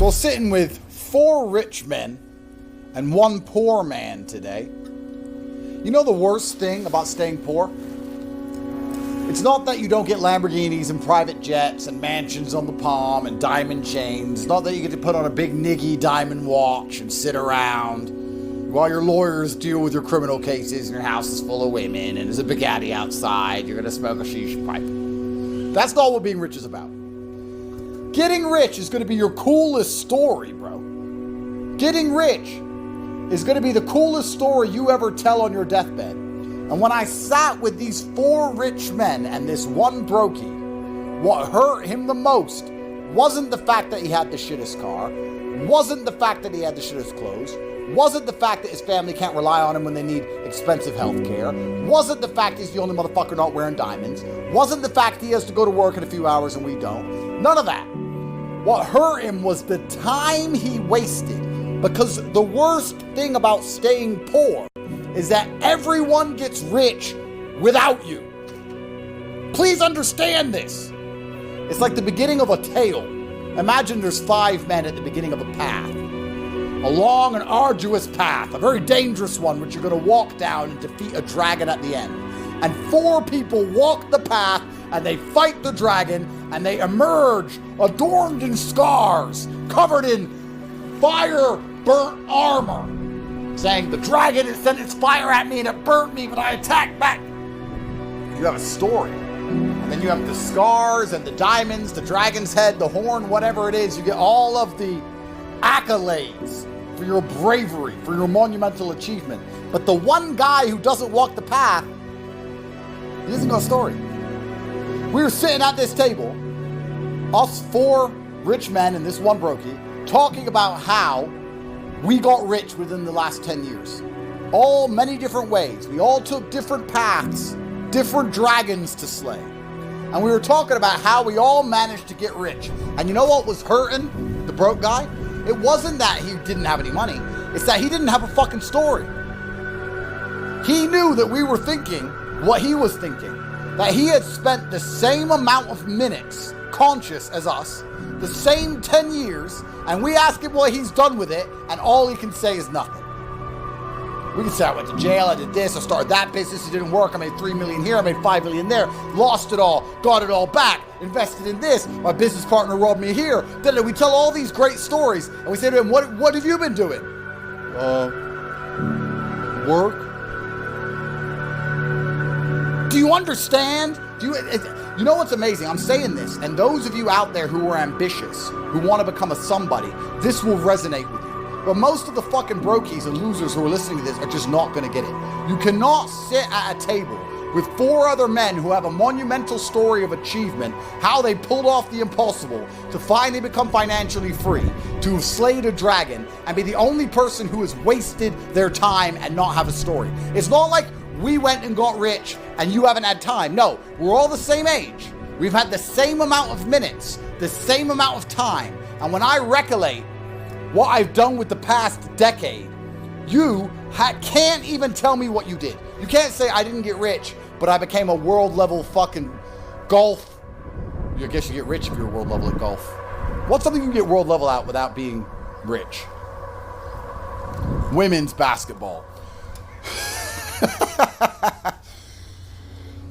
So we're sitting with 4 rich men and 1 poor man today. You know the worst thing about staying poor? It's not that you don't get Lamborghinis and private jets and mansions on the palm and diamond chains. It's not that you get to put on a big niggy diamond watch and sit around while your lawyers deal with your criminal cases and your house is full of women and there's a Bugatti outside. You're going to smoke a shisha pipe. That's not what being rich is about. Getting rich is going to be your coolest story, bro. Getting rich is going to be the coolest story you ever tell on your deathbed. And when I sat with these 4 rich men and this one brokey, what hurt him the most wasn't the fact that he had the shittest car, wasn't the fact that he had the shittest clothes, wasn't the fact that his family can't rely on him when they need expensive health care, wasn't the fact he's the only motherfucker not wearing diamonds, wasn't the fact he has to go to work in a few hours and we don't. None of that. What hurt him was the time he wasted, because the worst thing about staying poor is that everyone gets rich without you. Please understand this. It's like the beginning of a tale. Imagine there's 5 men at the beginning of a path. A long and arduous path, a very dangerous one, which you're going to walk down and defeat a dragon at the end. And 4 people walk the path and they fight the dragon and they emerge adorned in scars, covered in fire-burnt armor, saying, the dragon has sent its fire at me and it burnt me, but I attacked back. You have a story. And then you have the scars and the diamonds, the dragon's head, the horn, whatever it is. You get all of the accolades for your bravery, for your monumental achievement. But the one guy who doesn't walk the path, he doesn't know a story. We were sitting at this table, us 4 rich men and this one brokey, talking about how we got rich within the last 10 years. All many different ways. We all took different paths, different dragons to slay. And we were talking about how we all managed to get rich. And you know what was hurting the broke guy? It wasn't that he didn't have any money. It's that he didn't have a fucking story. He knew that we were thinking what he was thinking. That he had spent the same amount of minutes conscious as us, the same 10 years, and we ask him what he's done with it, and all he can say is nothing. We can say, I went to jail, I did this, I started that business, it didn't work, I made 3 million here, I made 5 million there, lost it all, got it all back, invested in this, my business partner robbed me here. Then we tell all these great stories, and we say to him, what have you been doing? Work. Do you understand? You know what's amazing? I'm saying this, and those of you out there who are ambitious, who want to become a somebody, this will resonate with you. But most of the fucking brokies and losers who are listening to this are just not going to get it. You cannot sit at a table with 4 other men who have a monumental story of achievement, how they pulled off the impossible to finally become financially free, to have slayed a dragon, and be the only person who has wasted their time and not have a story. It's not like we went and got rich and you haven't had time. No, we're all the same age. We've had the same amount of minutes, the same amount of time. And when I recollect what I've done with the past decade, you can't even tell me what you did. You can't say I didn't get rich, but I became a world level fucking golf. I guess you get rich if you're world level at golf. What's something you can get world level at without being rich? Women's basketball.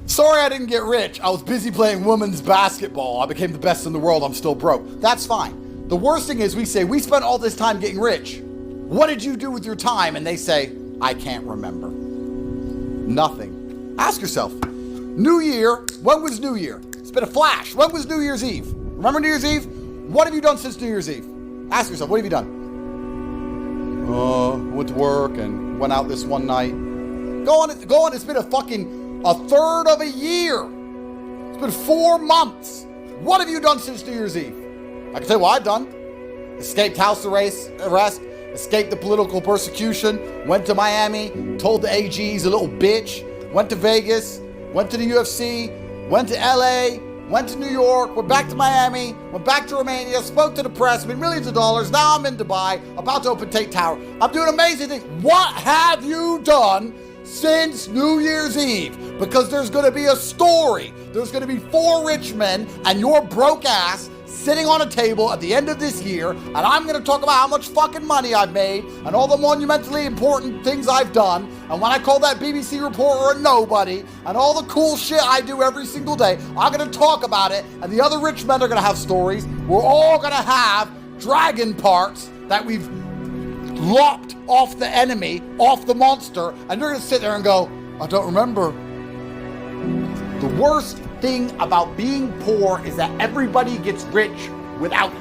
Sorry I didn't get rich. I was busy playing women's basketball. I became the best in the world. I'm still broke. That's fine. The worst thing is we say, we spent all this time getting rich. What did you do with your time? And they say, I can't remember. Nothing. Ask yourself, New Year, when was New Year? It's been a flash. When was New Year's Eve? Remember New Year's Eve? What have you done since New Year's Eve? Ask yourself, what have you done? Went to work and went out this one night. Go on, it's been a third of a year. It's been 4 months. What have you done since New Year's Eve? I can tell you what I've done. Escaped house arrest, escaped the political persecution, went to Miami, told the AG he's a little bitch, went to Vegas, went to the UFC, went to LA, went to New York, went back to Miami, went back to Romania, spoke to the press, made millions of dollars. Now I'm in Dubai, about to open Tate Tower. I'm doing amazing things. What have you done since New Year's Eve? Because there's going to be a story. There's going to be 4 rich men and your broke ass sitting on a table at the end of this year, and I'm going to talk about how much fucking money I've made and all the monumentally important things I've done, and when I call that BBC reporter a nobody, and all the cool shit I do every single day, I'm going to talk about it, and the other rich men are going to have stories. We're all going to have dragon parts that we've lopped off the enemy, off the monster, and you're going to sit there and go, I don't remember. The worst thing about being poor is that everybody gets rich without you.